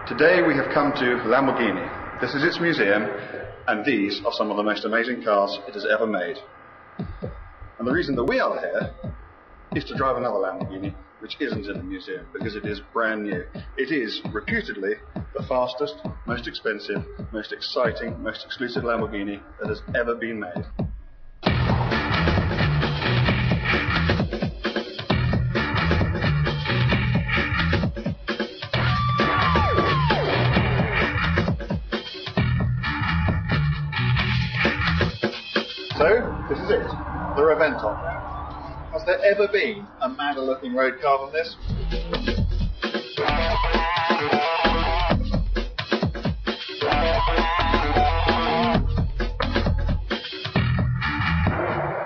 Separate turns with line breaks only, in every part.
Today we have come to Lamborghini. This is its museum, and these are some of the most amazing cars it has ever made. And the reason that we are here is to drive another Lamborghini, which isn't in the museum, because it is brand new. It is reputedly the fastest, most expensive, most exciting, most exclusive Lamborghini that has ever been made. So, this is it, the Reventon. Has there ever been a madder looking road car than this?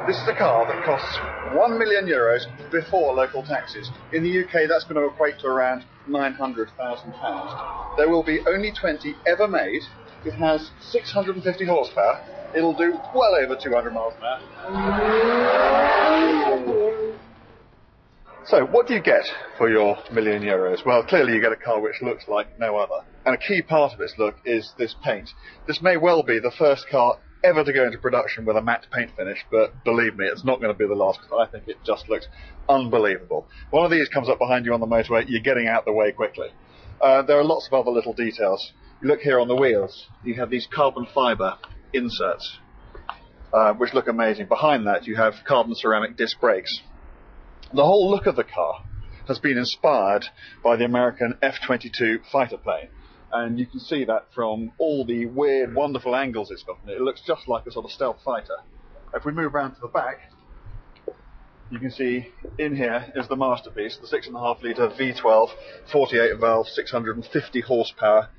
This is a car that costs €1 million before local taxes. In the UK that's going to equate to around £900,000. There will be only 20 ever made. It has 650 horsepower. It'll do well over 200 miles an hour. So, what do you get for your €1 million? Well, clearly you get a car which looks like no other. And a key part of its look is this paint. This may well be the first car ever to go into production with a matte paint finish, but believe me, it's not going to be the last, because I think it just looks unbelievable. One of these comes up behind you on the motorway, you're getting out the way quickly. There are lots of other little details. You look here on the wheels, you have these carbon fibre inserts, which look amazing. Behind that you have carbon ceramic disc brakes. The whole look of the car has been inspired by the American F-22 fighter plane, and you can see that from all the weird, wonderful angles it's got. It looks just like a sort of stealth fighter. If we move around to the back, you can see in here is the masterpiece, the 6.5 litre V12, 48 valve, 650 horsepower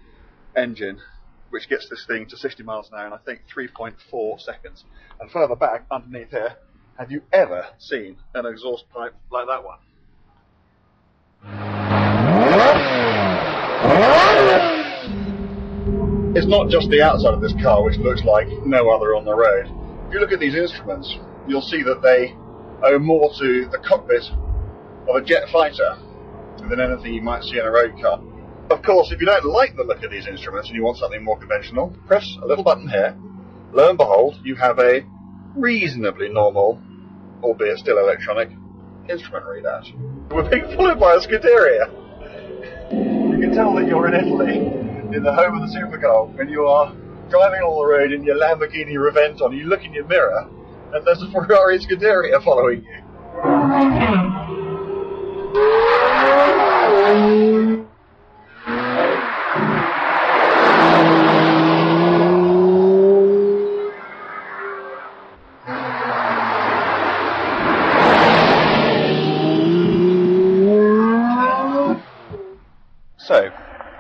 engine, which gets this thing to 60 miles an hour in I think 3.4 seconds. And further back, underneath here, have you ever seen an exhaust pipe like that one? It's not just the outside of this car which looks like no other on the road. If you look at these instruments, you'll see that they owe more to the cockpit of a jet fighter than anything you might see in a road car. Of course, if you don't like the look of these instruments and you want something more conventional, press a little button here. Lo and behold, you have a reasonably normal, albeit still electronic, instrument readout. We're being followed by a Scuderia. You can tell that you're in Italy, in the home of the supercar, when you are driving along the road in your Lamborghini Reventon. You look in your mirror, and there's a Ferrari Scuderia following you. So,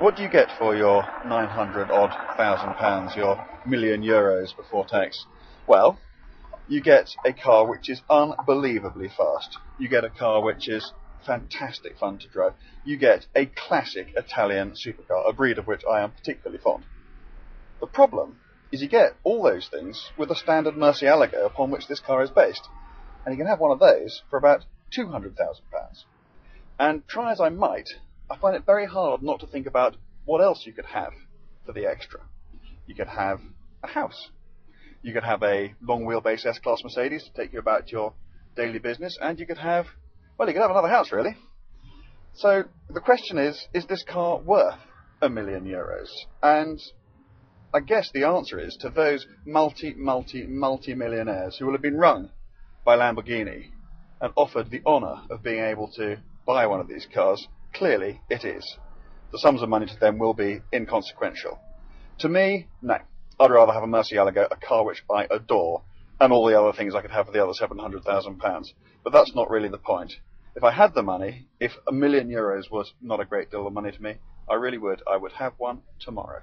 what do you get for your 900,000 pounds, your €1 million before tax? Well, you get a car which is unbelievably fast. You get a car which is fantastic fun to drive. You get a classic Italian supercar, a breed of which I am particularly fond. The problem is you get all those things with a standard Murcielago upon which this car is based. And you can have one of those for about £200,000. And try as I might, I find it very hard not to think about what else you could have for the extra. You could have a house. You could have a long wheelbase S-Class Mercedes to take you about your daily business, and you could have, well, you could have another house, really. So the question is this car worth €1 million? And I guess the answer is, to those multi-millionaires who will have been rung by Lamborghini and offered the honour of being able to buy one of these cars, clearly it is. The sums of money to them will be inconsequential. To me, no. I'd rather have a Murcielago, a car which I adore, and all the other things I could have for the other £700,000. But that's not really the point. If I had the money, if €1 million was not a great deal of money to me, I really would. I would have one tomorrow.